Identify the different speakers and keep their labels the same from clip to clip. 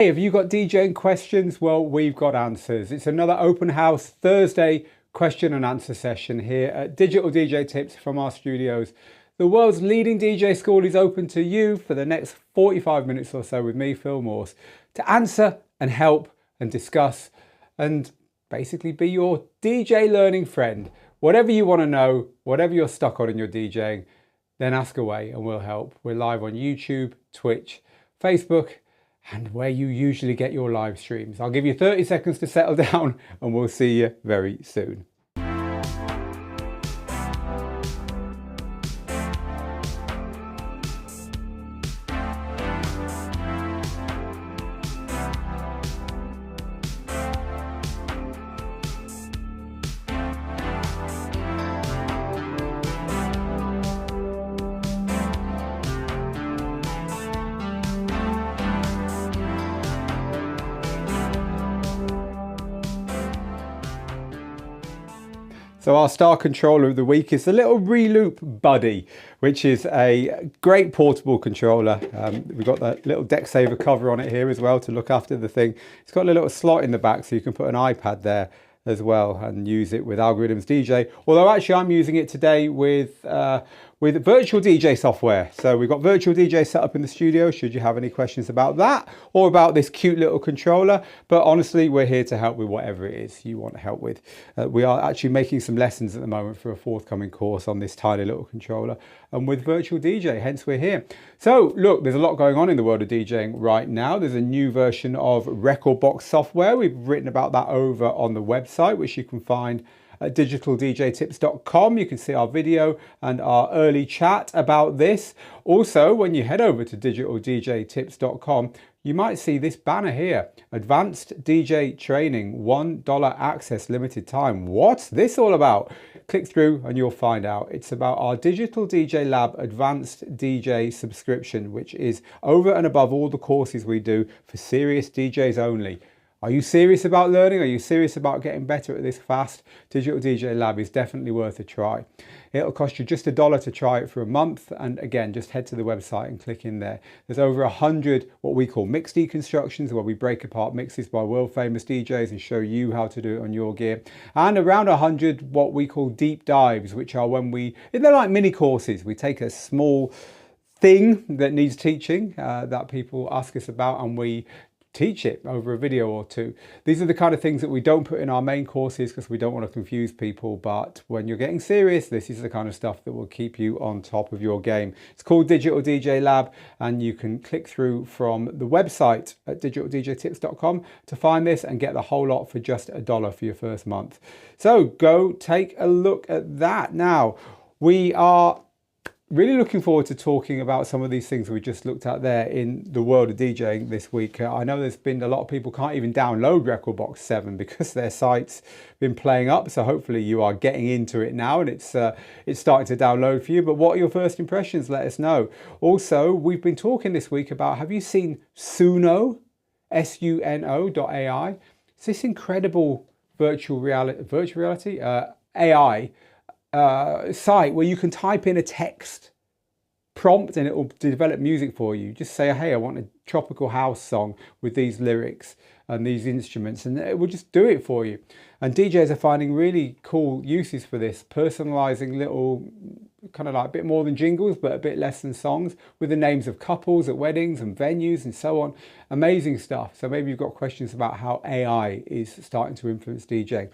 Speaker 1: Hey, have you got DJing questions? Well, we've got answers. It's another open house Thursday question and answer session here at Digital DJ Tips from our studios. The world's leading DJ school is open to you for the next 45 minutes or so with me, Phil Morse, to answer and help and discuss and basically be your DJ learning friend. Whatever you want to know, whatever you're stuck on in your DJing, then ask away and we'll help. We're live on YouTube, Twitch, Facebook, and where you usually get your live streams. I'll give you 30 seconds to settle down and we'll see you very soon. So our star controller of the week is the little Reloop Buddy, which is a great portable controller. We've got that little deck saver cover on it here as well to look after the thing. It's got a little slot in the back so you can put an iPad there as well and use it with Algorithms DJ. Although actually I'm using it today with virtual DJ software. So we've got virtual DJ set up in the studio should you have any questions about that or about this cute little controller. But honestly, we're here to help with whatever it is you want help with. We are actually making some lessons at the moment for a forthcoming course on this tiny little controller and with virtual DJ, hence we're here. So look, there's a lot going on in the world of DJing right now. There's a new version of Rekordbox software. We've written about that over on the website, which you can find at digitaldjtips.com. You can see our video and our early chat about this. Also, when you head over to digitaldjtips.com, you might see this banner here, Advanced DJ Training, $1 access, limited time. What's this all about? Click through and you'll find out. It's about our Digital DJ Lab Advanced DJ subscription, which is over and above all the courses we do for serious DJs only. Are you serious about learning? Are you serious about getting better at this fast? Digital DJ Lab is definitely worth a try. It'll cost you just $1 to try it for a month. And again, just head to the website and click in there. There's over 100 what we call mix deconstructions, where we break apart mixes by world famous DJs and show you how to do it on your gear. And around 100 what we call deep dives, which are when they're like mini courses. We take a small thing that needs teaching that people ask us about and we teach it over a video or two. These are the kind of things that we don't put in our main courses because we don't want to confuse people, but when you're getting serious, this is the kind of stuff that will keep you on top of your game. It's called Digital DJ Lab and you can click through from the website at digitaldjtips.com to find this and get the whole lot for just $1 for your first month. So go take a look at that. Now, we are really looking forward to talking about some of these things we just looked at there in the world of DJing this week. I know there's been a lot of people can't even download Rekordbox 7 because their site's been playing up. So hopefully you are getting into it now and it's starting to download for you. But what are your first impressions? Let us know. Also, we've been talking this week about, have you seen Suno, SUNO.ai? It's this incredible virtual reality AI site where you can type in a text prompt and it will develop music for you. Just say, hey, I want a tropical house song with these lyrics and these instruments, and it will just do it for you. And DJs are finding really cool uses for this, personalizing little kind of like a bit more than jingles but a bit less than songs with the names of couples at weddings and venues and so on. Amazing stuff. So maybe you've got questions about how AI is starting to influence DJing.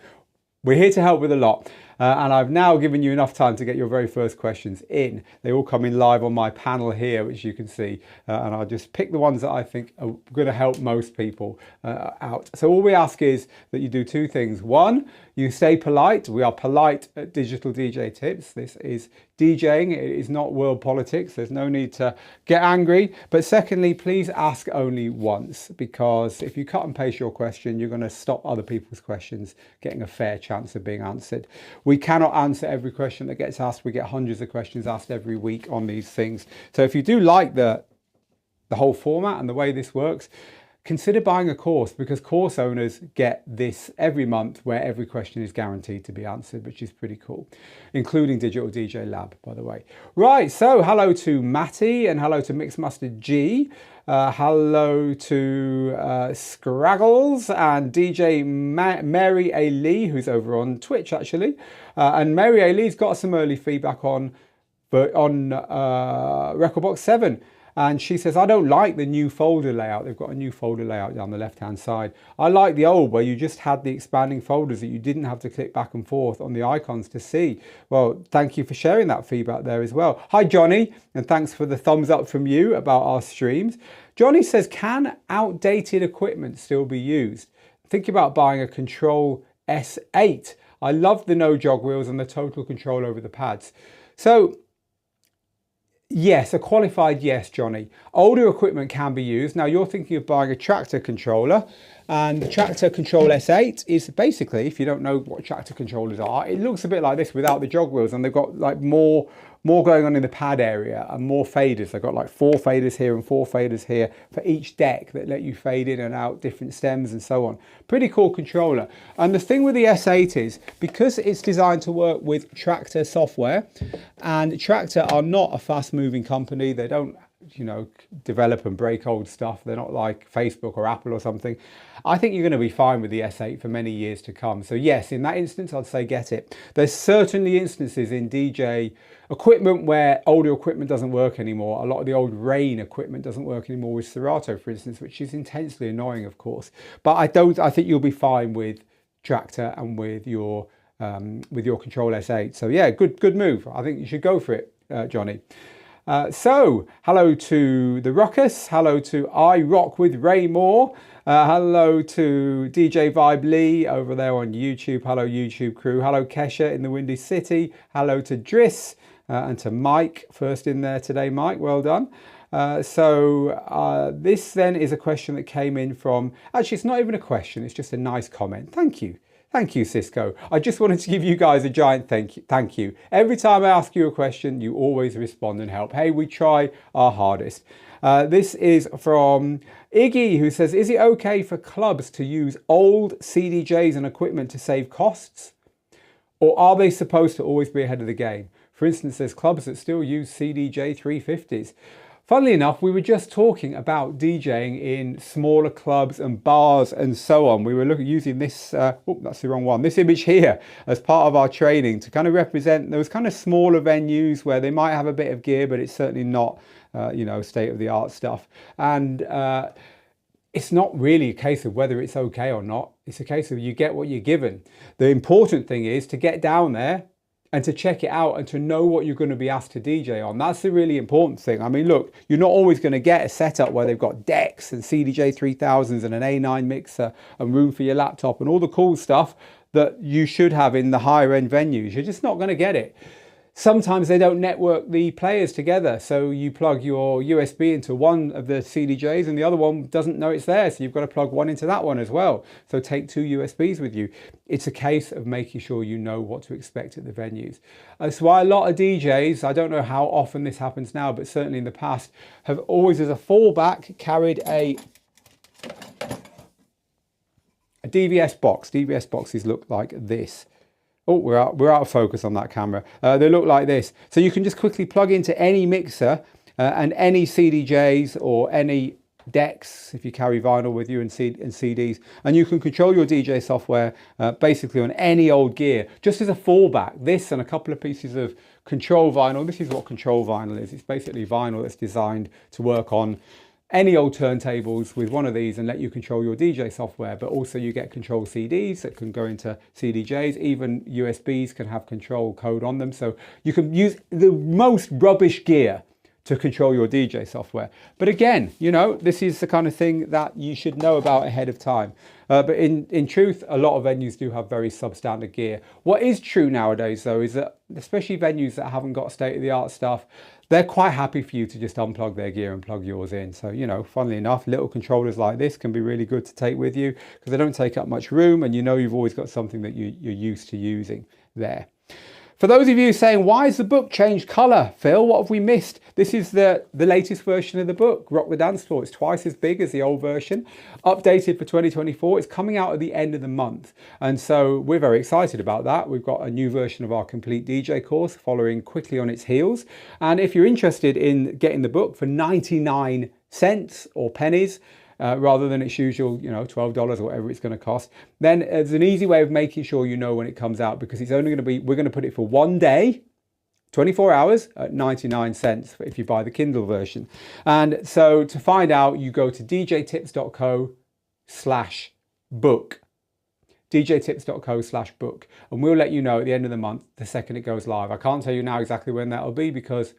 Speaker 1: We're here to help with a lot, and I've now given you enough time to get your very first questions in. They all come in live on my panel here, which you can see, and I'll just pick the ones that I think are going to help most people out. So all we ask is that you do two things. One, you stay polite. We are polite at Digital DJ Tips. This is DJing. It is not world politics. There's no need to get angry. But secondly, please ask only once, because if you cut and paste your question, you're going to stop other people's questions getting a fair chance of being answered. We cannot answer every question that gets asked. We get hundreds of questions asked every week on these things. So if you do like the whole format and the way this works, consider buying a course, because course owners get this every month where every question is guaranteed to be answered, which is pretty cool, including Digital DJ Lab, by the way. Right, so hello to Matty and hello to Mixmaster G. Hello to Scraggles and DJ Mary A. Lee, who's over on Twitch actually. And Mary A. Lee's got some early feedback on Rekordbox 7. And she says, I don't like the new folder layout. They've got a new folder layout down the left-hand side. I like the old where you just had the expanding folders that you didn't have to click back and forth on the icons to see. Well, thank you for sharing that feedback there as well. Hi, Johnny, and thanks for the thumbs up from you about our streams. Johnny says, can outdated equipment still be used? Think about buying a Control S8. I love the no jog wheels and the total control over the pads. So, yes, a qualified yes, Johnny. Older equipment can be used. Now you're thinking of buying a Traktor controller, and the Traktor Control S8 is basically, if you don't know what Traktor controllers are, it looks a bit like this without the jog wheels, and they've got like more going on in the pad area and more faders. They've got like 4 faders here and 4 faders here for each deck that let you fade in and out different stems and so on. Pretty cool controller. And the thing with the S8 is, because it's designed to work with Traktor software, and Traktor are not a fast moving company. They don't, you know, develop and break old stuff. They're not like Facebook or Apple or something. I think you're going to be fine with the S8 for many years to come. So yes, in that instance, I'd say get it. There's certainly instances in DJ equipment where older equipment doesn't work anymore. A lot of the old Rane equipment doesn't work anymore with Serato, for instance, which is intensely annoying, of course. But I think you'll be fine with Traktor and with your Control S8. So yeah, good move. I think you should go for it, Johnny. So, hello to the Ruckus, hello to I Rock with Ray Moore, hello to DJ Vibe Lee over there on YouTube, hello YouTube crew, hello Kesha in the Windy City, hello to Driss and to Mike, first in there today, Mike, well done. This then is a question that came in from, actually it's not even a question, it's just a nice comment, thank you. Thank you, Cisco. I just wanted to give you guys a giant thank you. Every time I ask you a question, you always respond and help. Hey, we try our hardest. This is from Iggy, who says, is it okay for clubs to use old CDJs and equipment to save costs? Or are they supposed to always be ahead of the game? For instance, there's clubs that still use CDJ 350s. Funnily enough, we were just talking about DJing in smaller clubs and bars and so on. We were using this, that's the wrong one, this image here as part of our training to kind of represent those kind of smaller venues where they might have a bit of gear, but it's certainly not, state-of-the-art stuff. And it's not really a case of whether it's okay or not. It's a case of you get what you're given. The important thing is to get down there and to check it out and to know what you're going to be asked to DJ on. That's the really important thing. I mean, look, you're not always going to get a setup where they've got decks and CDJ 3000s and an A9 mixer and room for your laptop and all the cool stuff that you should have in the higher end venues. You're just not going to get it. Sometimes they don't network the players together, so you plug your USB into one of the CDJs and the other one doesn't know it's there, so you've got to plug one into that one as well. So take 2 USBs with you. It's a case of making sure you know what to expect at the venues. That's why a lot of DJs, I don't know how often this happens now, but certainly in the past, have always as a fallback carried a DVS box. DVS boxes look like this. Oh, we're out of focus on that camera. They look like this. So you can just quickly plug into any mixer and any CDJs or any decks, if you carry vinyl with you and CDs, and you can control your DJ software basically on any old gear, just as a fallback. This and a couple of pieces of control vinyl. This is what control vinyl is. It's basically vinyl that's designed to work on any old turntables with one of these and let you control your DJ software, but also you get control CDs that can go into CDJs. Even USBs can have control code on them, so you can use the most rubbish gear to control your DJ software. But again, you know, this is the kind of thing that you should know about ahead of time. But in truth, a lot of venues do have very substandard gear. What is true nowadays, though, is that especially venues that haven't got state-of-the-art stuff, they're quite happy for you to just unplug their gear and plug yours in. So, you know, funnily enough, little controllers like this can be really good to take with you because they don't take up much room and you know you've always got something that you're used to using there. For those of you saying, why has the book changed colour, Phil? What have we missed? This is the latest version of the book, Rock the Dance Floor. It's twice as big as the old version, updated for 2024. It's coming out at the end of the month. And so we're very excited about that. We've got a new version of our complete DJ course following quickly on its heels. And if you're interested in getting the book for 99 cents or pennies, rather than its usual, $12 or whatever it's going to cost, then there's an easy way of making sure you know when it comes out, because it's only going to be, we're going to put it for 1 day, 24 hours at 99 cents if you buy the Kindle version. And so to find out, you go to djtips.co/book. djtips.co/book, and we'll let you know at the end of the month, the second it goes live. I can't tell you now exactly when that'll be because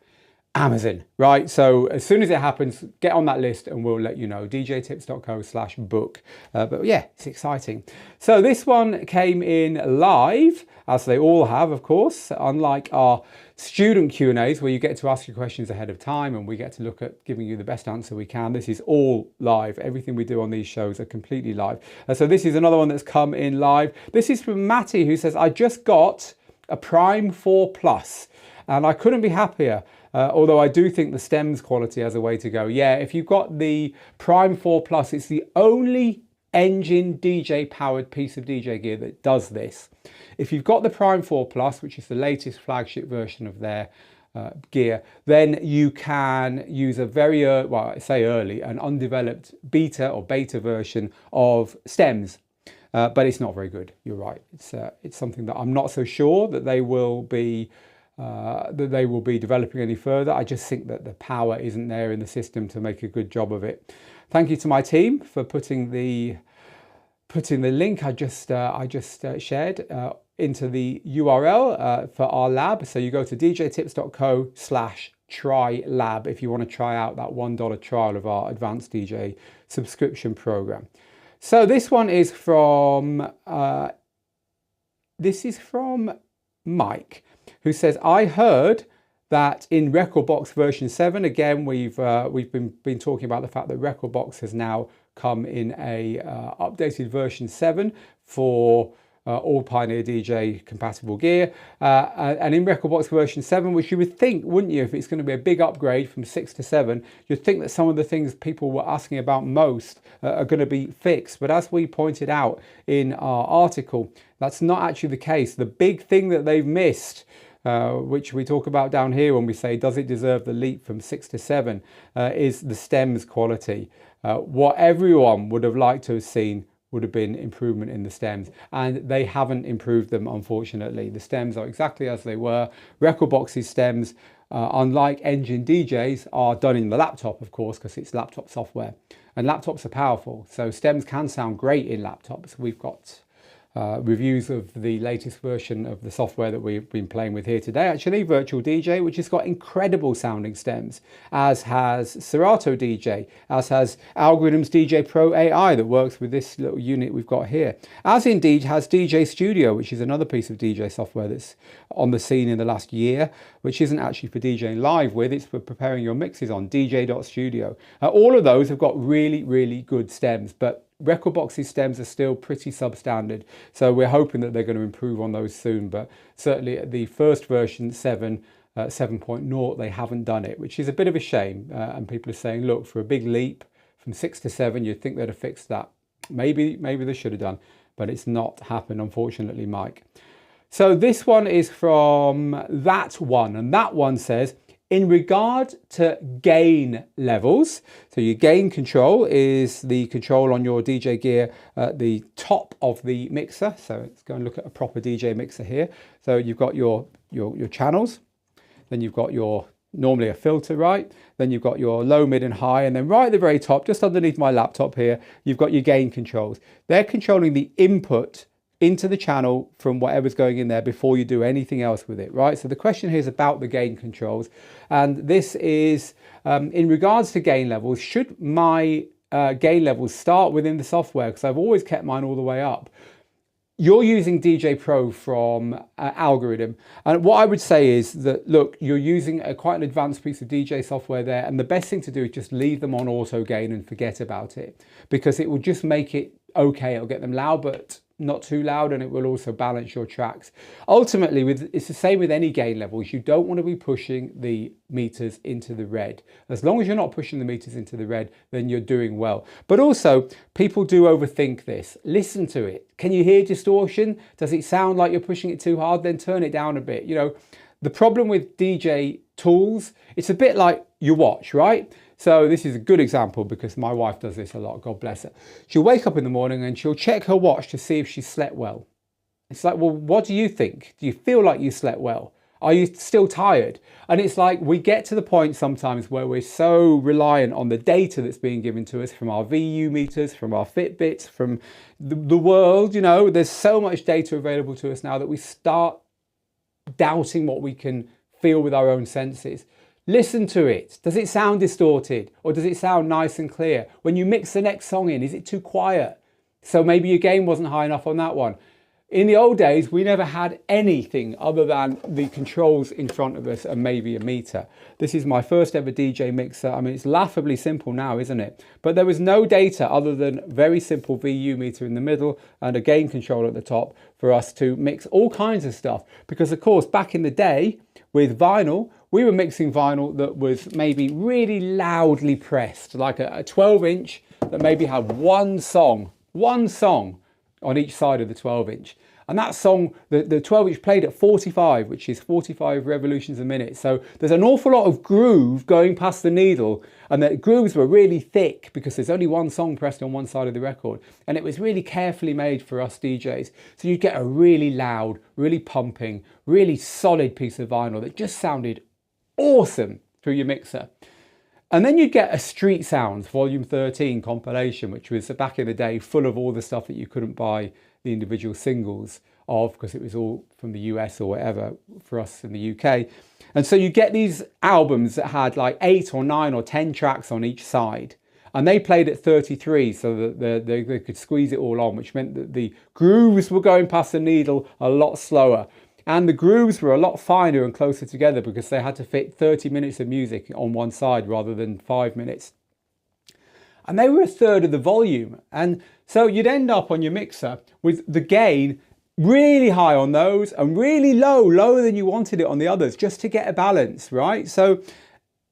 Speaker 1: Amazon, right? So as soon as it happens, get on that list and we'll let you know. djtips.co/book. But yeah, it's exciting. So this one came in live, as they all have, of course, unlike our student Q&As where you get to ask your questions ahead of time and we get to look at giving you the best answer we can. This is all live. Everything we do on these shows are completely live. So this is another one that's come in live. This is from Matty, who says, I just got a Prime 4 Plus and I couldn't be happier. Although I do think the stems quality has a way to go. Yeah, if you've got the Prime 4 Plus, it's the only engine DJ powered piece of DJ gear that does this. If you've got the Prime 4 Plus, which is the latest flagship version of their gear, then you can use a very, well, I say early, an undeveloped beta or beta version of stems. But it's not very good. You're right. It's something that I'm not so sure that they will be developing any further. I just think that the power isn't there in the system to make a good job of it. Thank you to my team for putting the link I just shared into the URL for our lab. So you go to djtips.co/try lab if you want to try out that $1 trial of our advanced DJ subscription program. So this one is from Mike, who says, I heard that in Rekordbox version 7, again, we've been talking about the fact that Rekordbox has now come in a updated version 7 for all Pioneer DJ compatible gear. And in Rekordbox version 7, which you would think, wouldn't you, if it's going to be a big upgrade from 6 to 7, you'd think that some of the things people were asking about most are going to be fixed. But as we pointed out in our article, that's not actually the case. The big thing that they've missed, which we talk about down here when we say, does it deserve the leap from 6 to 7, is the stems quality. What everyone would have liked to have seen would have been improvement in the stems, and they haven't improved them, unfortunately. The stems are exactly as they were. Rekordbox's stems, unlike engine DJs, are done in the laptop, of course, because it's laptop software, and laptops are powerful, so stems can sound great in laptops. We've got reviews of the latest version of the software that we've been playing with here today, actually, Virtual DJ, which has got incredible sounding stems, as has Serato DJ, as has Algorithm's DJ Pro AI that works with this little unit we've got here, as indeed has DJ Studio, which is another piece of DJ software that's on the scene in the last year, which isn't actually for DJing live with, it's for preparing your mixes on dj.studio. All of those have got really, really good stems, but Rekordbox's stems are still pretty substandard, so we're hoping that they're going to improve on those soon. But certainly at the first version 7.0 they haven't done it, which is a bit of a shame. And people are saying, look, for a big leap from 6 to 7, you'd think they'd have fixed that. Maybe they should have done, but it's not happened, unfortunately, Mike. So this one is from that one, and that one says, in regard to gain levels, so your gain control is the control on your DJ gear at the top of the mixer. So let's go and look at a proper DJ mixer here. So you've got your channels, then you've got your, normally a filter, right? Then you've got your low, mid and high, and then right at the very top, just underneath my laptop here, you've got your gain controls. They're controlling the input into the channel from whatever's going in there before you do anything else with it, right? So the question here is about the gain controls, and this is in regards to gain levels. Should my gain levels start within the software? Because I've always kept mine all the way up. You're using DJ Pro from Algorithm, and what I would say is that, look, you're using quite an advanced piece of DJ software there, and the best thing to do is just leave them on auto gain and forget about it, because it will just make it okay. It'll get them loud, but not too loud, and it will also balance your tracks. Ultimately, it's the same with any gain levels. You don't want to be pushing the meters into the red. As long as you're not pushing the meters into the red, then you're doing well. But also, people do overthink this. Listen to it. Can you hear distortion? Does it sound like you're pushing it too hard? Then turn it down a bit. You know, the problem with DJ tools, it's a bit like your watch, right? So this is a good example because my wife does this a lot, God bless her. She'll wake up in the morning and she'll check her watch to see if she slept well. It's like, well, what do you think? Do you feel like you slept well? Are you still tired? And it's like we get to the point sometimes where we're so reliant on the data that's being given to us from our VU meters, from our Fitbits, from the world, you know, there's so much data available to us now that we start doubting what we can feel with our own senses. Listen to it. Does it sound distorted, or does it sound nice and clear? When you mix the next song in, is it too quiet? So maybe your gain wasn't high enough on that one. In the old days, we never had anything other than the controls in front of us and maybe a meter. This is my first ever DJ mixer. I mean, it's laughably simple now, isn't it? But there was no data other than very simple VU meter in the middle and a gain controller at the top for us to mix all kinds of stuff. Because of course, back in the day with vinyl, we were mixing vinyl that was maybe really loudly pressed, like a 12-inch that maybe had one song on each side of the 12-inch. And that song, the 12-inch played at 45, which is 45 revolutions a minute. So there's an awful lot of groove going past the needle, and the grooves were really thick because there's only one song pressed on one side of the record. And it was really carefully made for us DJs. So you'd get a really loud, really pumping, really solid piece of vinyl that just sounded awesome through your mixer. And then you'd get a Street Sounds Volume 13 compilation, which was back in the day full of all the stuff that you couldn't buy the individual singles of because it was all from the US or whatever for us in the UK. And so you get these albums that had like 8 or 9 or 10 tracks on each side. And they played at 33 so that they could squeeze it all on, which meant that the grooves were going past the needle a lot slower. And the grooves were a lot finer and closer together because they had to fit 30 minutes of music on one side rather than 5 minutes. And they were a third of the volume. And so you'd end up on your mixer with the gain really high on those and really low, lower than you wanted it on the others, just to get a balance, right? So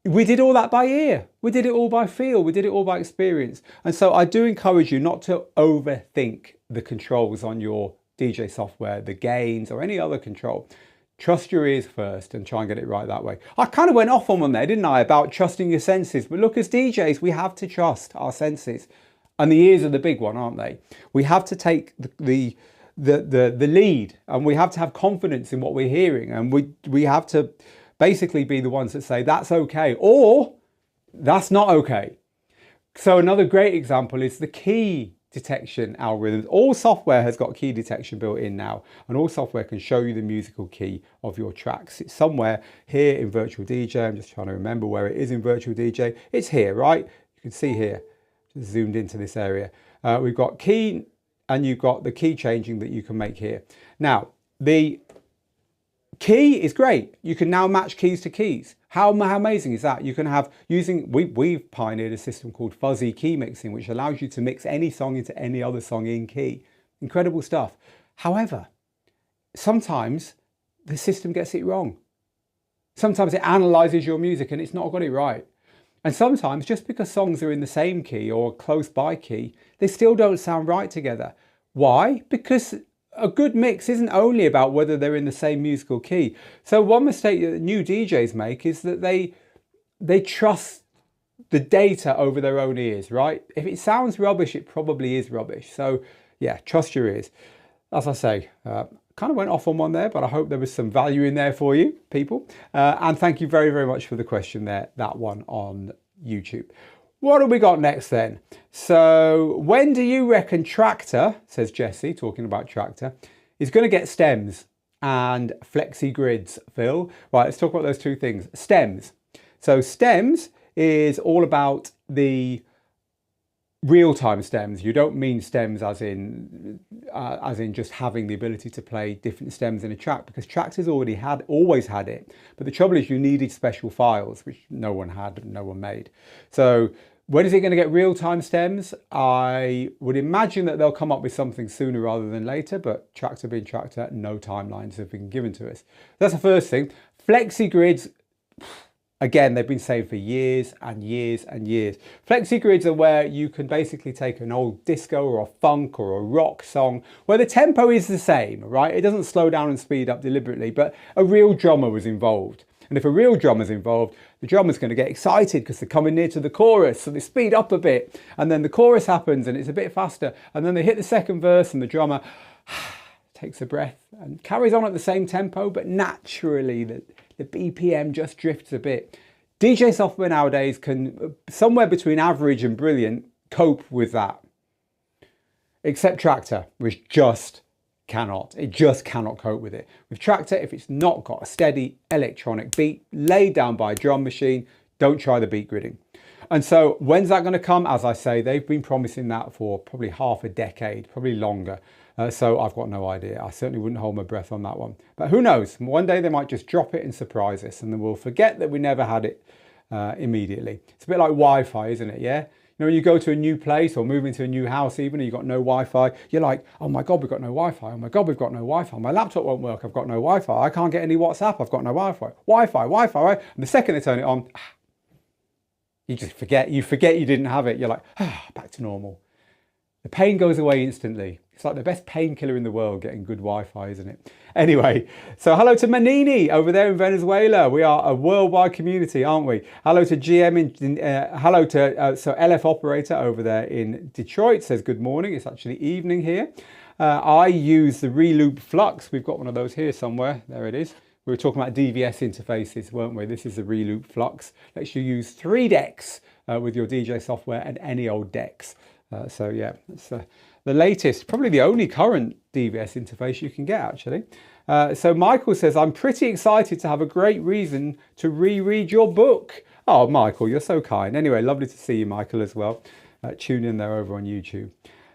Speaker 1: we did all that by ear. We did it all by feel. We did it all by experience. And so I do encourage you not to overthink the controls on your DJ software, the gains or any other control. Trust your ears first and try and get it right that way. I kind of went off on one there, didn't I, about trusting your senses. But look, as DJs, we have to trust our senses. And the ears are the big one, aren't they? We have to take the lead, and we have to have confidence in what we're hearing. And we have to basically be the ones that say that's okay or that's not okay. So another great example is the key detection algorithms. All software has got key detection built in now, and all software can show you the musical key of your tracks. It's somewhere here in Virtual DJ. I'm just trying to remember where it is in Virtual DJ. It's here, right? You can see here, just zoomed into this area. We've got key, and you've got the key changing that you can make here. Now, the key is great. You can now match keys to keys. How amazing is that? You can have we've pioneered a system called fuzzy key mixing, which allows you to mix any song into any other song in key. Incredible stuff. However, sometimes the system gets it wrong. Sometimes it analyzes your music and it's not got it right. And sometimes just because songs are in the same key or close by key, they still don't sound right together. Why? Because a good mix isn't only about whether they're in the same musical key. So one mistake that new DJs make is that they trust the data over their own ears, right? If it sounds rubbish, it probably is rubbish. So yeah, trust your ears. As I say, kind of went off on one there, but I hope there was some value in there for you, people. And thank you very, very much for the question there, that one on YouTube. What have we got next then? So when do you reckon Traktor, says Jesse, talking about Traktor, is going to get stems and flexi grids, Phil? Right, let's talk about those two things. Stems. So stems is all about the real-time stems. You don't mean stems as in just having the ability to play different stems in a track, because Traktor's always had it. But the trouble is you needed special files, which no one had, no one made. So When is it going to get real-time stems? I would imagine that they'll come up with something sooner rather than later, but Traktor being Traktor, no timelines have been given to us. That's the first thing. Flexi grids, again, they've been saying for years and years and years. Flexi grids are where you can basically take an old disco or a funk or a rock song where the tempo is the same, right? It doesn't slow down and speed up deliberately, but a real drummer was involved. And if a real drummer's involved, the drummer's going to get excited because they're coming near to the chorus, so they speed up a bit. And then the chorus happens and it's a bit faster. And then they hit the second verse and the drummer takes a breath and carries on at the same tempo, but naturally the BPM just drifts a bit. DJ software nowadays can, somewhere between average and brilliant, cope with that. Except Traktor, which just cannot. It just cannot cope with it. With Traktor, if it's not got a steady electronic beat laid down by a drum machine, don't try the beat gridding. And so when's that going to come? As I say, they've been promising that for probably half a decade, probably longer. So I've got no idea. I certainly wouldn't hold my breath on that one. But who knows? One day they might just drop it and surprise us, and then we'll forget that we never had it immediately. It's a bit like Wi-Fi, isn't it? Yeah. You know, when you go to a new place or move into a new house even, and you've got no Wi-Fi, you're like, oh my God, we've got no Wi-Fi. Oh my God, we've got no Wi-Fi. My laptop won't work. I've got no Wi-Fi. I can't get any WhatsApp. I've got no Wi-Fi. Wi-Fi, right? And the second they turn it on, you just forget. You forget you didn't have it. You're like, back to normal. The pain goes away instantly. It's like the best painkiller in the world, getting good Wi-Fi, isn't it? Anyway, so hello to Manini over there in Venezuela. We are a worldwide community, aren't we? Hello to GM, hello to so LF Operator over there in Detroit says good morning. It's actually evening here. I use the Reloop Flux. We've got one of those here somewhere. There it is. We were talking about DVS interfaces, weren't we? This is the Reloop Flux. Lets you use 3 decks with your DJ software and any old decks. So yeah, it's the latest, probably the only current DVS interface you can get actually. So Michael says, I'm pretty excited to have a great reason to reread your book. Oh, Michael, you're so kind. Anyway, lovely to see you, Michael, as well. Tune in there over on YouTube.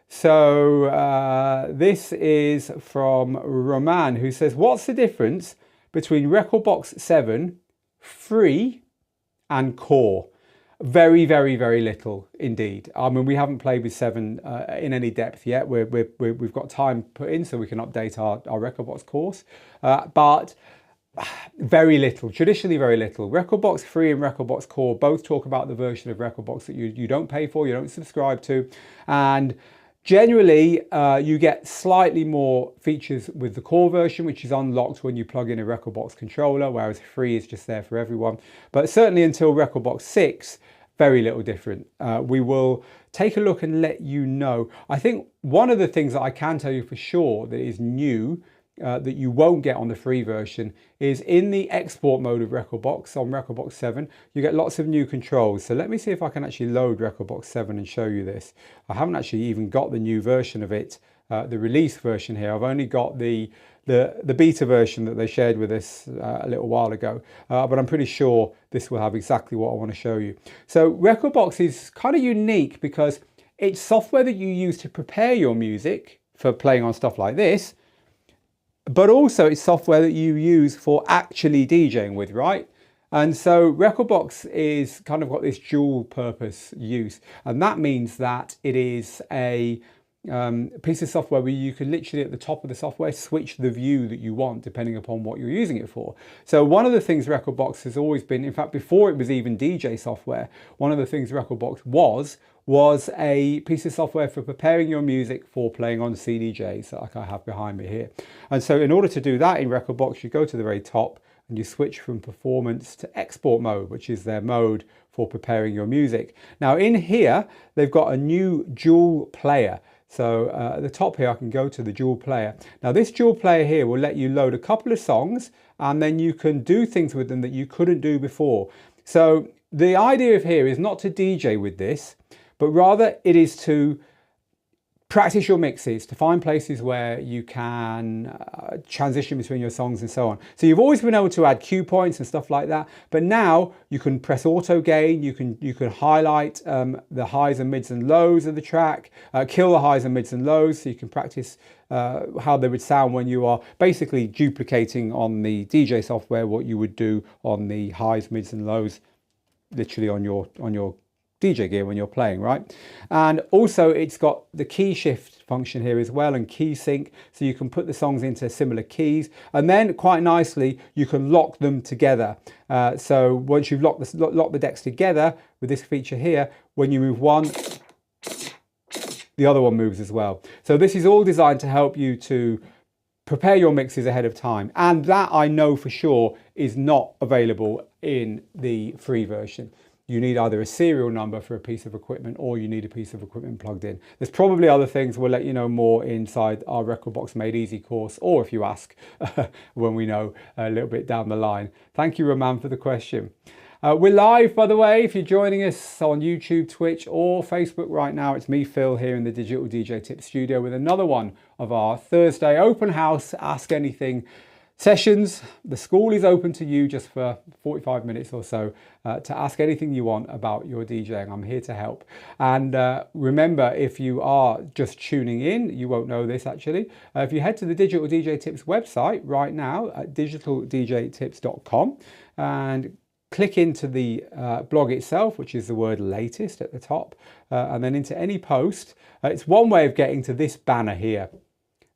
Speaker 1: So this is from Roman, who says, what's the difference between Rekordbox 7, Free and Core? Very, very, very little indeed. I mean, we haven't played with 7 in any depth yet. We've got time put in so we can update our Rekordbox course, but very little, traditionally very little. Rekordbox Free and Rekordbox Core both talk about the version of Rekordbox that you don't pay for, you don't subscribe to, and generally, you get slightly more features with the core version, which is unlocked when you plug in a Rekordbox controller, whereas Free is just there for everyone. But certainly until Rekordbox 6, very little different. We will take a look and let you know. I think one of the things that I can tell you for sure that is new, that you won't get on the free version, is in the export mode of Rekordbox on Rekordbox 7, you get lots of new controls. So let me see if I can actually load Rekordbox 7 and show you this. I haven't actually even got the new version of it, the release version here. I've only got the beta version that they shared with us a little while ago, but I'm pretty sure this will have exactly what I want to show you. So Rekordbox is kind of unique because it's software that you use to prepare your music for playing on stuff like this, but also it's software that you use for actually DJing with, right? And so Rekordbox is kind of got this dual purpose use, and that means that it is a piece of software where you can literally at the top of the software switch the view that you want depending upon what you're using it for. So one of the things Rekordbox has always been, in fact before it was even DJ software, one of the things Rekordbox was a piece of software for preparing your music for playing on CDJs like I have behind me here. And so in order to do that in Rekordbox, you go to the very top and you switch from performance to export mode, which is their mode for preparing your music. Now in here, they've got a new dual player. So at the top here, I can go to the dual player. Now this dual player here will let you load a couple of songs and then you can do things with them that you couldn't do before. So the idea of here is not to DJ with this, but rather it is to practice your mixes, to find places where you can transition between your songs and so on. So you've always been able to add cue points and stuff like that, but now you can press auto gain, you can highlight the highs and mids and lows of the track, kill the highs and mids and lows, so you can practice how they would sound when you are basically duplicating on the DJ software what you would do on the highs, mids and lows, literally on your DJ gear when you're playing, right? And also it's got the key shift function here as well, and key sync, so you can put the songs into similar keys, and then quite nicely you can lock them together. So once you've locked the decks together with this feature here, when you move one, the other one moves as well. So this is all designed to help you to prepare your mixes ahead of time, and that I know for sure is not available in the free version. You need either a serial number for a piece of equipment, or you need a piece of equipment plugged in. There's probably other things. We'll let you know more inside our Rekordbox Made Easy course, or if you ask when we know a little bit down the line. Thank you, Roman, for the question. We're live, by the way, if you're joining us on YouTube, Twitch or Facebook right now. It's me, Phil, here in the Digital DJ Tips studio with another one of our Thursday open house Ask Anything sessions. The school is open to you just for 45 minutes or so to ask anything you want about your DJing. I'm here to help. And remember, if you are just tuning in, you won't know this actually. If you head to the Digital DJ Tips website right now at digitaldjtips.com and click into the blog itself, which is the word latest at the top, and then into any post, it's one way of getting to this banner here.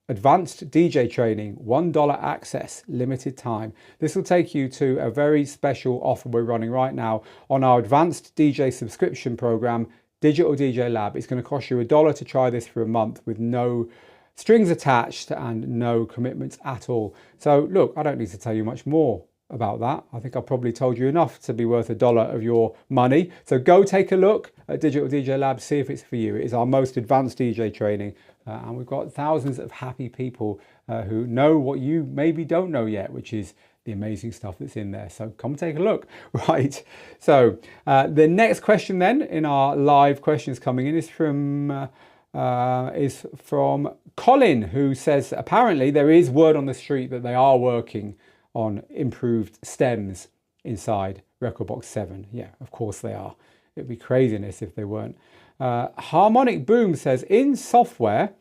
Speaker 1: Advanced DJ Training, $1 access, limited time. This will take you to a very special offer we're running right now on our advanced DJ subscription program, Digital DJ Lab. It's going to cost you $1 to try this for a month with no strings attached and no commitments at all. So look, I don't need to tell you much more about that. I think I've probably told you enough to be worth $1 of your money. So go take a look at Digital DJ Lab, see if it's for you. It is our most advanced DJ training, and we've got thousands of happy people who know what you maybe don't know yet, which is the amazing stuff that's in there. So come take a look. Right, so the next question then in our live questions coming in is from Colin, who says apparently there is word on the street that they are working on improved stems inside Rekordbox 7. Yeah, of course they are. It'd be craziness if they weren't. Harmonic Boom says, in software,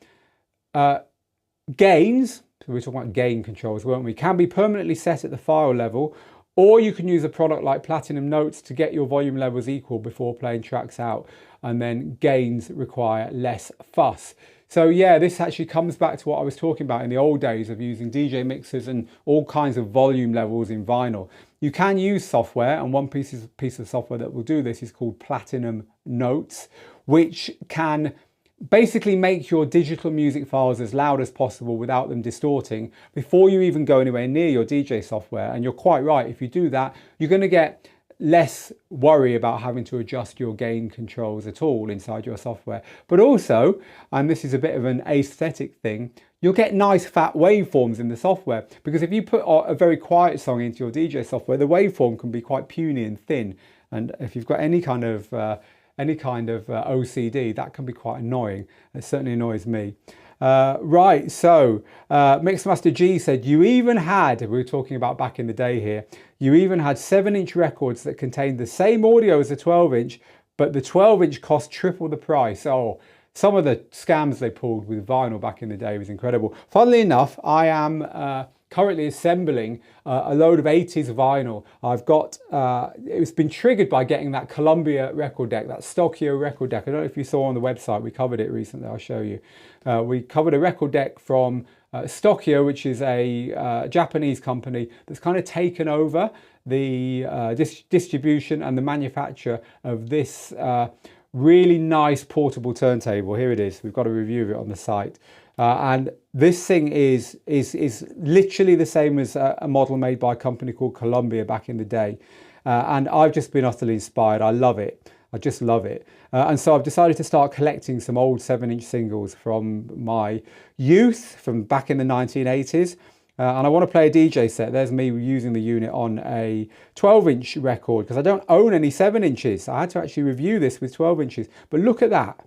Speaker 1: gains, so we were talking about gain controls, weren't we, can be permanently set at the file level, or you can use a product like Platinum Notes to get your volume levels equal before playing tracks out, and then gains require less fuss. So yeah, this actually comes back to what I was talking about in the old days of using DJ mixers and all kinds of volume levels in vinyl. You can use software, and one piece of software that will do this is called Platinum Notes, which can basically make your digital music files as loud as possible without them distorting before you even go anywhere near your DJ software. And you're quite right, if you do that, you're going to get less worry about having to adjust your gain controls at all inside your software. But also, and this is a bit of an aesthetic thing, you'll get nice fat waveforms in the software, because if you put a very quiet song into your DJ software, the waveform can be quite puny and thin, and if you've got any kind of OCD, that can be quite annoying. It certainly annoys me. Right, so Mixmaster G said, you even had, we were talking about back in the day here, you even had 7-inch records that contained the same audio as the 12-inch, but the 12-inch cost triple the price. Oh, some of the scams they pulled with vinyl back in the day was incredible. Funnily enough, I am currently assembling a load of 80s vinyl. I've got, it's been triggered by getting that Columbia record deck, that Stocchio record deck. I don't know if you saw on the website, we covered it recently, I'll show you. We covered a record deck from Stocchio, which is a Japanese company that's kind of taken over the distribution and the manufacture of this really nice portable turntable. Here it is, we've got a review of it on the site. And this thing is literally the same as a model made by a company called Columbia back in the day. And I've just been utterly inspired. I love it. I just love it. And so I've decided to start collecting some old 7-inch singles from my youth, from back in the 1980s. And I want to play a DJ set. There's me using the unit on a 12-inch record, because I don't own any 7-inches. I had to actually review this with 12 inches. But look at that.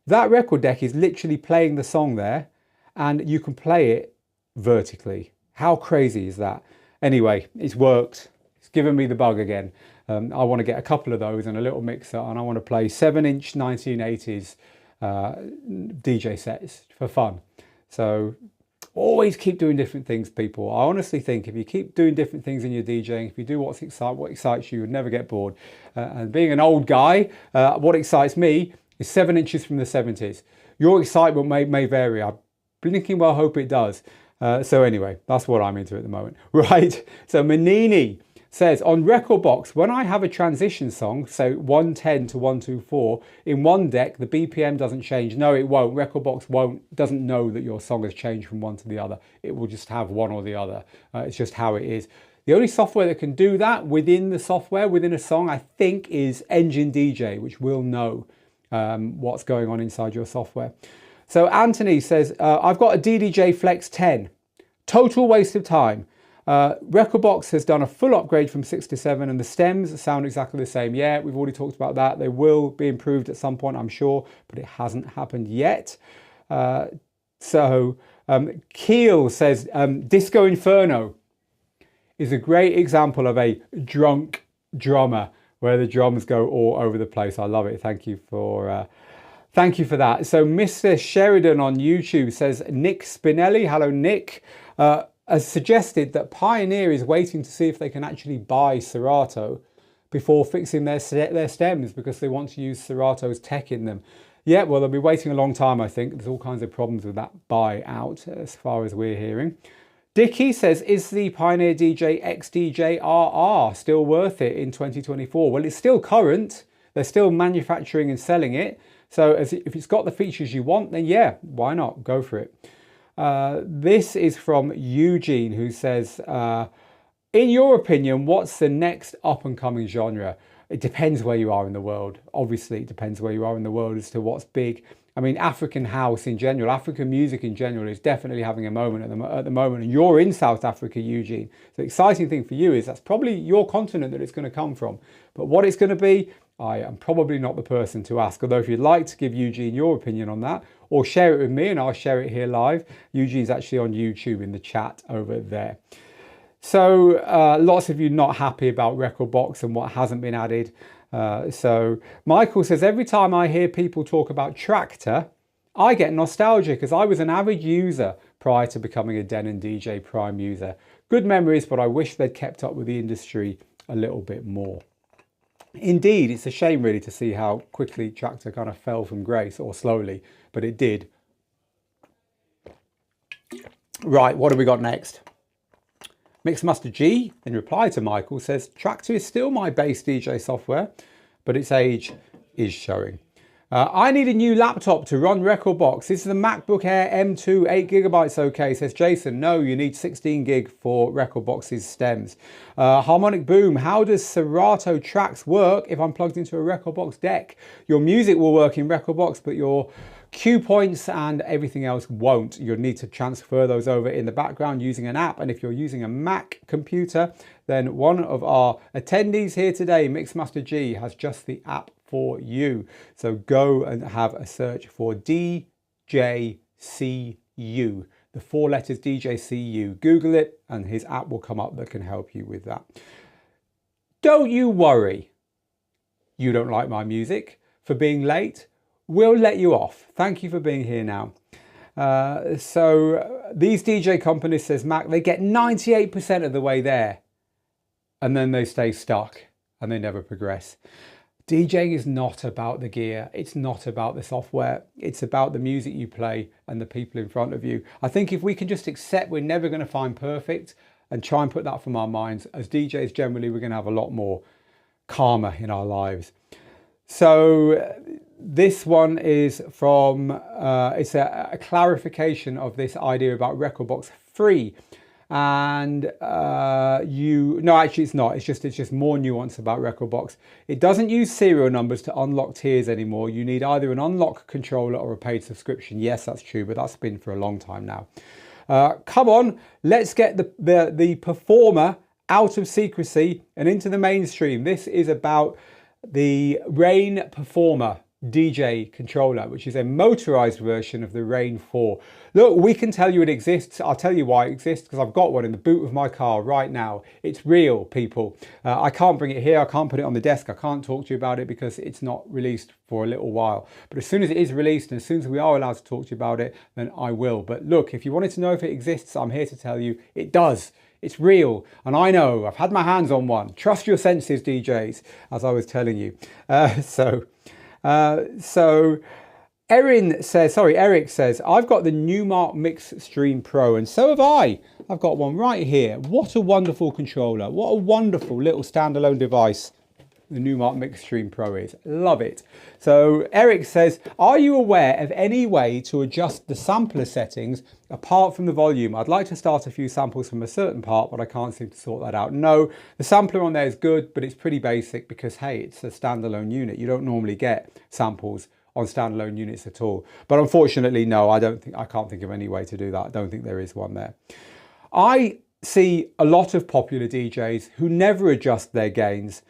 Speaker 1: That record deck is literally playing the song there, and you can play it vertically. How crazy is that? Anyway, it's worked. It's given me the bug again. I want to get a couple of those and a little mixer, and I want to play 7-inch 1980s DJ sets for fun. So Always keep doing different things, people. I honestly think if you keep doing different things in your DJing, if you do what excites you, you'll never get bored. And being an old guy, what excites me is 7 inches from the 70s. Your excitement may vary. I blinking well hope it does. So anyway, that's what I'm into at the moment. Right, so Manini says, on Rekordbox, when I have a transition song, so 110 to 124, in one deck, the BPM doesn't change. No, it won't. Rekordbox doesn't know that your song has changed from one to the other. It will just have one or the other. It's just how it is. The only software that can do that within the software, within a song, I think, is Engine DJ, which will know what's going on inside your software. So Anthony says, I've got a DDJ Flex 10. Total waste of time. Rekordbox has done a full upgrade from 6 to 7 and the stems sound exactly the same. Yeah, we've already talked about that. They will be improved at some point, I'm sure, but it hasn't happened yet. Keel says, Disco Inferno is a great example of a drunk drummer where the drums go all over the place. I love it. Thank you for that. So Mr. Sheridan on YouTube says, Nick Spinelli, hello Nick, has suggested that Pioneer is waiting to see if they can actually buy Serato before fixing their stems because they want to use Serato's tech in them. Yeah, well, they'll be waiting a long time, I think. There's all kinds of problems with that buyout as far as we're hearing. Dickie says, is the Pioneer DJ XDJ RR still worth it in 2024? Well, it's still current. They're still manufacturing and selling it. So if it's got the features you want, then yeah, why not? Go for it. This is from Eugene, who says, in your opinion, what's the next up-and-coming genre? It depends where you are in the world. Obviously, it depends where you are in the world as to what's big. I mean, African house in general, African music in general is definitely having a moment at the moment. And you're in South Africa, Eugene. The exciting thing for you is that's probably your continent that it's going to come from. But what it's going to be, I am probably not the person to ask. Although if you'd like to give Eugene your opinion on that, or share it with me and I'll share it here live. Eugene's actually on YouTube in the chat over there. So lots of you not happy about Rekordbox and what hasn't been added. So Michael says, every time I hear people talk about Traktor, I get nostalgic as I was an avid user prior to becoming a Denon DJ Prime user. Good memories, but I wish they'd kept up with the industry a little bit more. Indeed, it's a shame really to see how quickly Traktor kind of fell from grace, or slowly, but it did. Right, what have we got next? Mixmaster G, in reply to Michael, says, Traktor is still my base DJ software, but its age is showing. I need a new laptop to run Rekordbox. This is the MacBook Air M2, 8GB, okay, says Jason. No, you need 16 gig for Rekordbox's stems. Harmonic Boom, how does Serato tracks work if I'm plugged into a Rekordbox deck? Your music will work in Rekordbox, but your cue points and everything else won't. You'll need to transfer those over in the background using an app. And if you're using a Mac computer, then one of our attendees here today, Mixmaster G, has just the app for you. So go and have a search for DJCU, the 4 letters DJCU. Google it and his app will come up that can help you with that. Don't you worry. You don't like my music for being late. We'll let you off. Thank you for being here now. So these DJ companies, says Mac, they get 98% of the way there and then they stay stuck and they never progress. DJing is not about the gear. It's not about the software. It's about the music you play and the people in front of you. I think if we can just accept we're never going to find perfect and try and put that from our minds, as DJs generally, we're going to have a lot more karma in our lives. So this one is from, it's a clarification of this idea about Rekordbox free. And no, actually it's not. It's just more nuance about Rekordbox. It doesn't use serial numbers to unlock tiers anymore. You need either an unlock controller or a paid subscription. Yes, that's true, but that's been for a long time now. Come on, let's get the performer out of secrecy and into the mainstream. This is about the Rane Performer. DJ controller, which is a motorized version of the Rane 4. Look, we can tell you it exists. I'll tell you why it exists, because I've got one in the boot of my car right now. It's real, people. I can't bring it here. I can't put it on the desk. I can't talk to you about it because it's not released for a little while. But as soon as it is released and as soon as we are allowed to talk to you about it, then I will. But look, if you wanted to know if it exists, I'm here to tell you it does. It's real, and I know. I've had my hands on one. Trust your senses, DJs, as I was telling you. Eric says, I've got the Newmark Mix Stream Pro, and so have I. I've got one right here. What a wonderful controller. What a wonderful little standalone device the Newmark Mix Stream Pro is. Love it. So Eric says, are you aware of any way to adjust the sampler settings apart from the volume? I'd like to start a few samples from a certain part, but I can't seem to sort that out. No, the sampler on there is good, but it's pretty basic because, hey, it's a standalone unit. You don't normally get samples on standalone units at all. But unfortunately, no, I can't think of any way to do that. I don't think there is one there. I see a lot of popular DJs who never adjust their gains.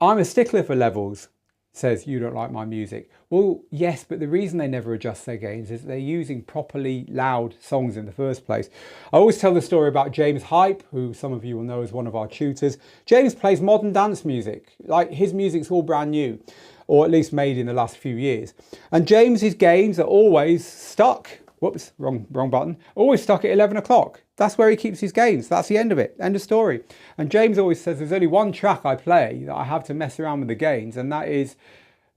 Speaker 1: I'm a stickler for levels, says you don't like my music. Well, yes, but the reason they never adjust their gains is they're using properly loud songs in the first place. I always tell the story about James Hype, who some of you will know as one of our tutors. James plays modern dance music. Like, his music's all brand new, or at least made in the last few years. And James's gains are always stuck. Whoops, wrong button. Always stuck at 11 o'clock. That's where he keeps his gains. That's the end of it. End of story. And James always says there's only one track I play that I have to mess around with the gains, and that is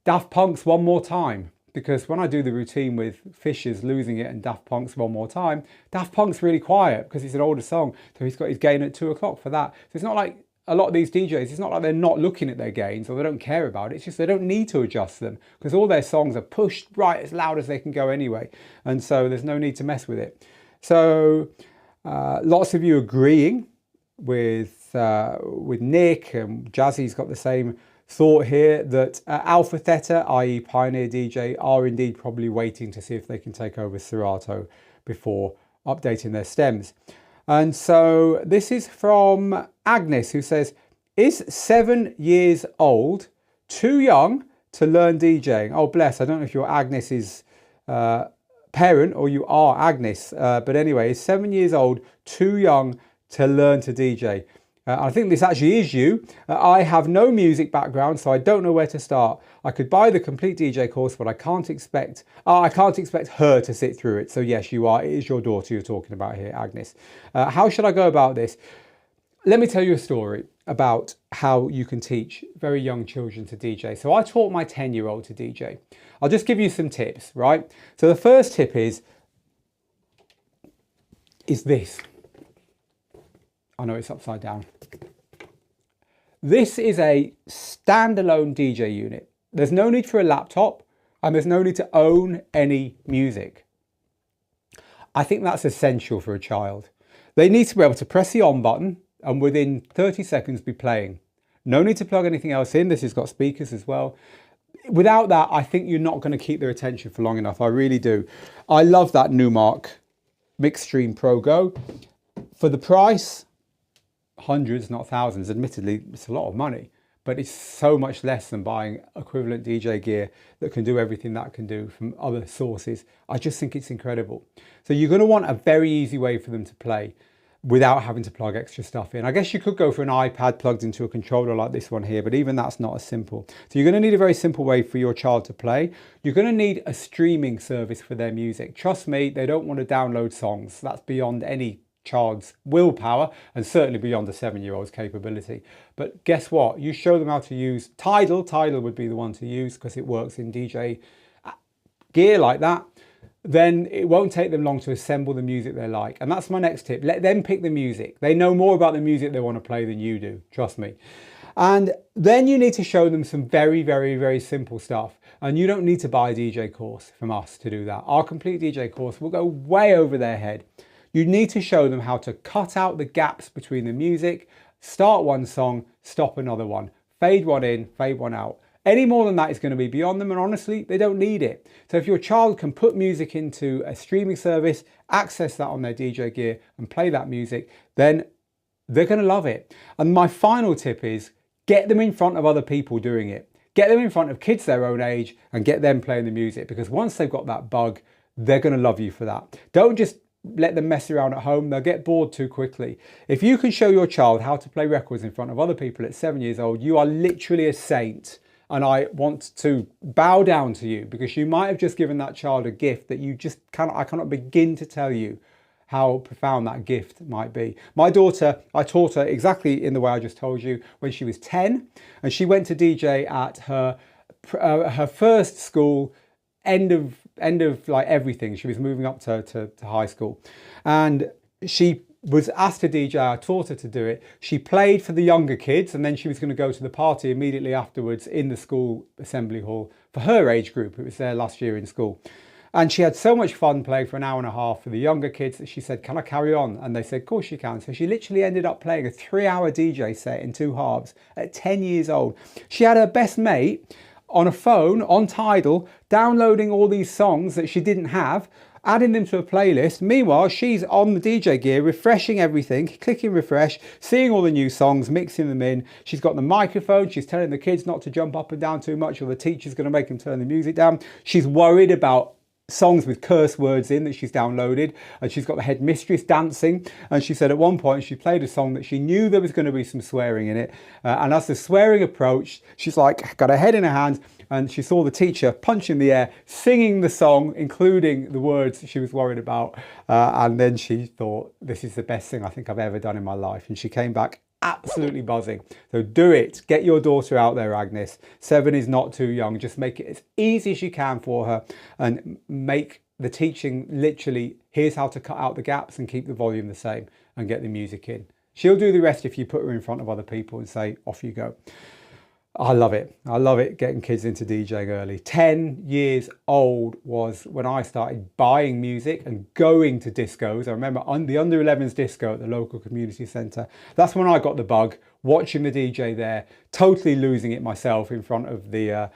Speaker 1: Daft Punk's One More Time. Because when I do the routine with Fisher's Losing It and Daft Punk's One More Time, Daft Punk's really quiet because it's an older song. So he's got his gain at 2 o'clock for that. So it's not like a lot of these DJs, it's not like they're not looking at their gains or they don't care about it. It's just they don't need to adjust them because all their songs are pushed right as loud as they can go anyway. And so there's no need to mess with it. So lots of you agreeing with Nick, and Jazzy's got the same thought here that Alpha Theta, i.e. Pioneer DJ, are indeed probably waiting to see if they can take over Serato before updating their stems. And so this is from Agnes, who says, is 7 years old too young to learn DJing? Oh, bless. I don't know if you're Agnes's parent or you are Agnes. But anyway, is 7 years old too young to learn to DJ? I think this actually is you. I have no music background, so I don't know where to start. I could buy the complete DJ course, but I can't expect her to sit through it. So yes, you are. It is your daughter you're talking about here, Agnes. How should I go about this? Let me tell you a story about how you can teach very young children to DJ. So I taught my 10-year-old to DJ. I'll just give you some tips, right? So the first tip is this. I know it's upside down. This is a standalone DJ unit. There's no need for a laptop and there's no need to own any music. I think that's essential for a child. They need to be able to press the on button and within 30 seconds be playing. No need to plug anything else in. This has got speakers as well. Without that, I think you're not going to keep their attention for long enough. I really do. I love that Newmark Mix Stream Pro Go. For the price, hundreds, not thousands. Admittedly, it's a lot of money, but it's so much less than buying equivalent DJ gear that can do everything that can do from other sources. I just think it's incredible. So you're going to want a very easy way for them to play without having to plug extra stuff in. I guess you could go for an iPad plugged into a controller like this one here, but even that's not as simple. So you're going to need a very simple way for your child to play. You're going to need a streaming service for their music. Trust me, they don't want to download songs. That's beyond any child's willpower and certainly beyond a 7-year-old's capability. But guess what? You show them how to use Tidal. Tidal would be the one to use because it works in DJ gear like that. Then it won't take them long to assemble the music they like. And that's my next tip. Let them pick the music. They know more about the music they want to play than you do. Trust me. And then you need to show them some very, very, very simple stuff. And you don't need to buy a DJ course from us to do that. Our complete DJ course will go way over their head. You need to show them how to cut out the gaps between the music, start one song, stop another one, fade one in, fade one out. Any more than that is going to be beyond them, and honestly, they don't need it. So if your child can put music into a streaming service, access that on their DJ gear and play that music, then they're going to love it. And my final tip is get them in front of other people doing it. Get them in front of kids their own age and get them playing the music, because once they've got that bug, they're going to love you for that. Don't just let them mess around at home. They'll get bored too quickly. If you can show your child how to play records in front of other people at 7 years old, you are literally a saint. And I want to bow down to you, because you might have just given that child a gift that you just I cannot begin to tell you how profound that gift might be. My daughter, I taught her exactly in the way I just told you when she was 10, and she went to DJ at her first school, end of like everything. She was moving up to high school, and she was asked to DJ. I taught her to do it. She played for the younger kids, and then she was going to go to the party immediately afterwards in the school assembly hall for her age group. It was there last year in school. And she had so much fun playing for an hour and a half for the younger kids that she said, can I carry on? And they said, of course you can. So she literally ended up playing a 3-hour DJ set in 2 halves at 10 years old. She had her best mate on a phone, on Tidal, downloading all these songs that she didn't have, adding them to a playlist. Meanwhile, she's on the DJ gear, refreshing everything, clicking refresh, seeing all the new songs, mixing them in. She's got the microphone. She's telling the kids not to jump up and down too much, or the teacher's going to make them turn the music down. She's worried about songs with curse words in that she's downloaded, and she's got the headmistress dancing. And she said at one point she played a song that she knew there was going to be some swearing in it, and as the swearing approached, she's like got her head in her hands, and she saw the teacher punch in the air, singing the song, including the words she was worried about, and then she thought, this is the best thing I think I've ever done in my life. And she came back absolutely buzzing. So do it. Get your daughter out there, Agnes. 7 is not too young. Just make it as easy as you can for her, and make the teaching literally, here's how to cut out the gaps and keep the volume the same and get the music in. She'll do the rest if you put her in front of other people and say, off you go. I love it. I love it getting kids into DJing early. 10 years old was when I started buying music and going to discos. I remember on the under 11s disco at the local community centre. That's when I got the bug, watching the DJ there, totally losing it myself in front of the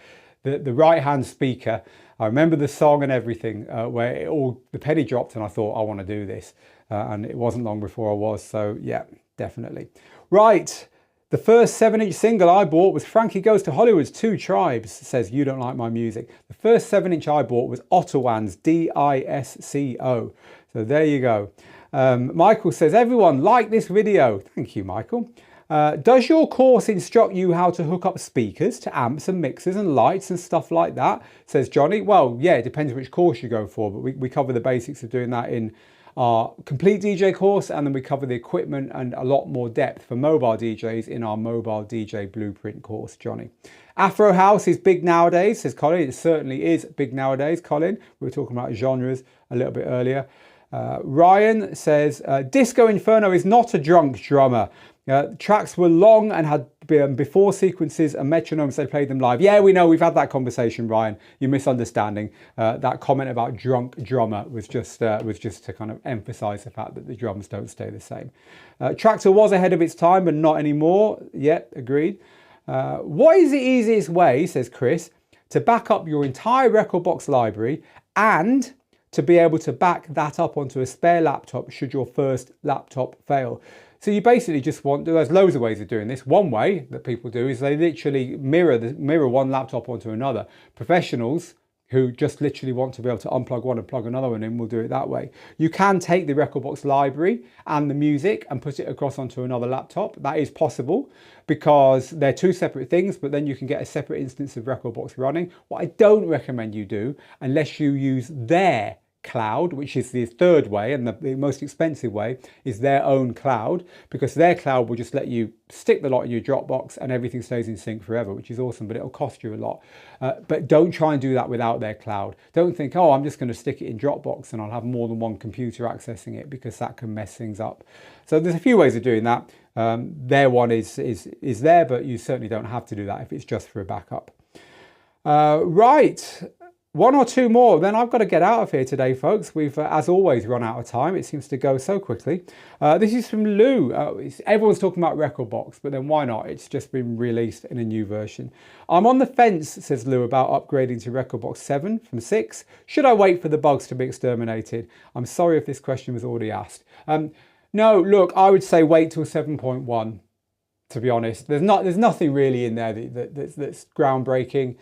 Speaker 1: right-hand speaker. I remember the song and everything, where the penny dropped, and I thought, I want to do this. And it wasn't long before I was. So yeah, definitely. Right. The first 7-inch single I bought was Frankie Goes to Hollywood's 2 Tribes, says You Don't Like My Music. The first 7-inch I bought was Ottowan's DISCO. So there you go. Michael says, everyone like this video. Thank you, Michael. Does your course instruct you how to hook up speakers to amps and mixers and lights and stuff like that? Says Johnny. Well, yeah, it depends which course you go for, but we cover the basics of doing that in our complete DJ course, and then we cover the equipment and a lot more depth for mobile DJs in our mobile DJ blueprint course, Johnny. Afro House is big nowadays, says Colin. It certainly is big nowadays, Colin. We were talking about genres a little bit earlier. Ryan says, Disco Inferno is not a drunk drummer. Tracks were long and had before sequences and metronomes. They played them live. Yeah, we know. We've had that conversation, Ryan. You're misunderstanding. That comment about drunk drummer was just to kind of emphasise the fact that the drums don't stay the same. Traktor was ahead of its time, but not anymore. Yeah, agreed. What is the easiest way, says Chris, to back up your entire Rekordbox library and to be able to back that up onto a spare laptop should your first laptop fail? So you basically just there's loads of ways of doing this. One way that people do is they literally mirror one laptop onto another. Professionals who just literally want to be able to unplug one and plug another one in will do it that way. You can take the Rekordbox library and the music and put it across onto another laptop. That is possible because they're 2 separate things, but then you can get a separate instance of Rekordbox running. What I don't recommend you do, unless you use their cloud, which is the third way and the most expensive way, is their own cloud, because their cloud will just let you stick the lot in your Dropbox and everything stays in sync forever, which is awesome, but it'll cost you a lot. But don't try and do that without their cloud. Don't think, oh, I'm just going to stick it in Dropbox and I'll have more than one computer accessing it, because that can mess things up. So there's a few ways of doing that. Their one is there, but you certainly don't have to do that if it's just for a backup. Right. 1 or 2 more, then I've got to get out of here today, folks. We've, as always, run out of time. It seems to go so quickly. This is from Lou. Everyone's talking about Rekordbox, but then why not? It's just been released in a new version. I'm on the fence, says Lou, about upgrading to Rekordbox 7 from 6. Should I wait for the bugs to be exterminated? I'm sorry if this question was already asked. No, look, I would say wait till 7.1. to be honest. There's nothing really in there that's groundbreaking.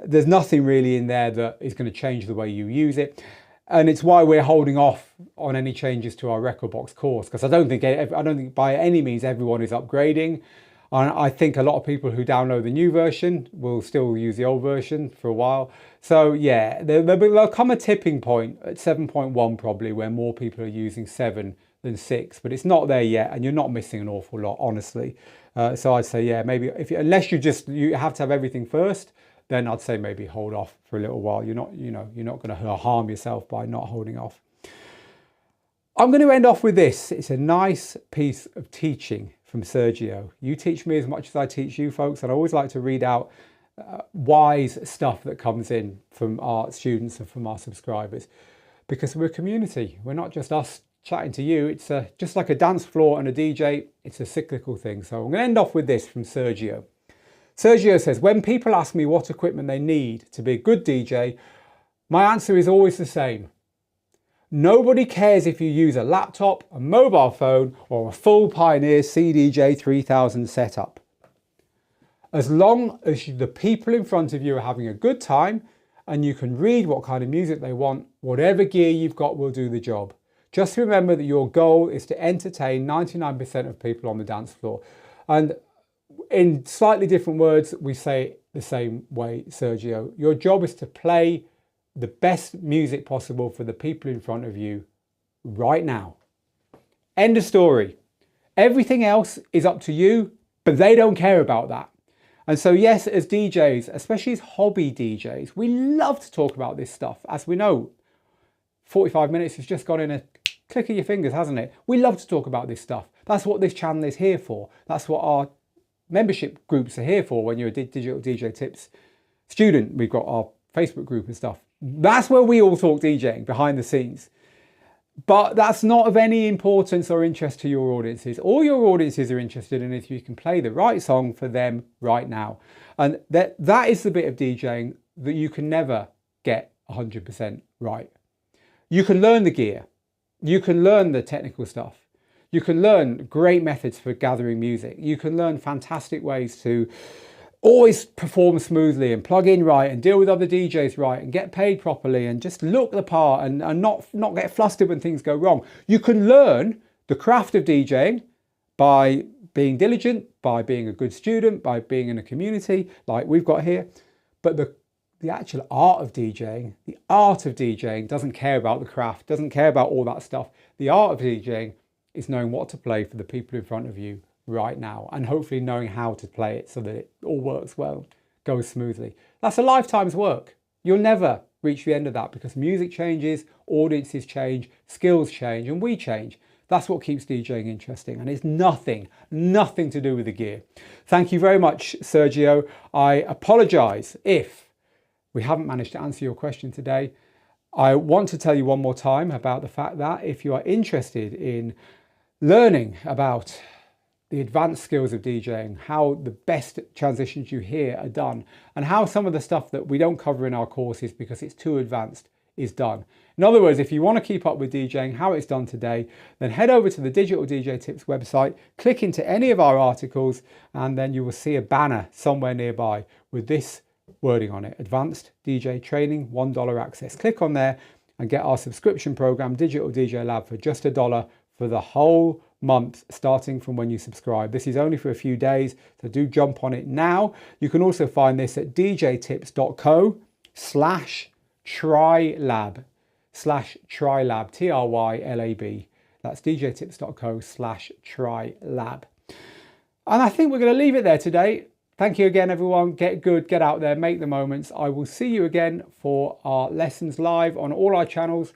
Speaker 1: There's nothing really in there that is going to change the way you use it. And it's why we're holding off on any changes to our Rekordbox course, because I don't think by any means everyone is upgrading. And I think a lot of people who download the new version will still use the old version for a while. So yeah, there'll come a tipping point at 7.1 probably where more people are using 7 than 6, but it's not there yet, and you're not missing an awful lot, honestly. So I'd say, yeah, maybe unless you have to have everything first, then I'd say maybe hold off for a little while. You're not going to harm yourself by not holding off. I'm going to end off with this. It's a nice piece of teaching from Sergio. You teach me as much as I teach you, folks, and I always like to read out wise stuff that comes in from our students and from our subscribers, because we're a community. We're not just us chatting to you. It's just like a dance floor and a DJ. It's a cyclical thing. So I'm going to end off with this from Sergio. Sergio says, when people ask me what equipment they need to be a good DJ, my answer is always the same. Nobody cares if you use a laptop, a mobile phone, or a full Pioneer CDJ 3000 setup. As long as the people in front of you are having a good time and you can read what kind of music they want, whatever gear you've got will do the job. Just remember that your goal is to entertain 99% of people on the dance floor. And in slightly different words, we say it the same way, Sergio. Your job is to play the best music possible for the people in front of you right now. End of story. Everything else is up to you, but they don't care about that. And so yes, as DJs, especially as hobby DJs, we love to talk about this stuff. As we know, 45 minutes has just gone in a click of your fingers, hasn't it? We love to talk about this stuff. That's what this channel is here for. That's what our membership groups are here for. When you're a Digital DJ Tips student, we've got our Facebook group and stuff. That's where we all talk DJing behind the scenes. But that's not of any importance or interest to your audiences. All your audiences are interested in is if you can play the right song for them right now. And that is the bit of DJing that you can never get 100% right. You can learn the gear. You can learn the technical stuff. You can learn great methods for gathering music. You can learn fantastic ways to always perform smoothly and plug in right and deal with other DJs right and get paid properly and just look the part and not get flustered when things go wrong. You can learn the craft of DJing by being diligent, by being a good student, by being in a community like we've got here. But the actual art of DJing doesn't care about the craft, doesn't care about all that stuff. The art of DJing is knowing what to play for the people in front of you right now, and hopefully knowing how to play it so that it all works well, goes smoothly. That's a lifetime's work. You'll never reach the end of that because music changes, audiences change, skills change, and we change. That's what keeps DJing interesting, and it's nothing to do with the gear. Thank you very much, Sergio. I apologize if we haven't managed to answer your question today. I want to tell you one more time about the fact that if you are interested in learning about the advanced skills of DJing, how the best transitions you hear are done, and how some of the stuff that we don't cover in our courses because it's too advanced is done. In other words, if you want to keep up with DJing, how it's done today, then head over to the Digital DJ Tips website, click into any of our articles, and then you will see a banner somewhere nearby with this wording on it: Advanced DJ Training, $1 access. Click on there and get our subscription program, Digital DJ Lab, for just $1 for the whole month, starting from when you subscribe. This is only for a few days, so do jump on it now. You can also find this at djtips.co/trilab, TRYLAB. That's djtips.co/trilab. And I think we're going to leave it there today. Thank you again, everyone. Get good, get out there, make the moments. I will see you again for our lessons live on all our channels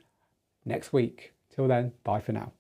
Speaker 1: next week. Till then, bye for now.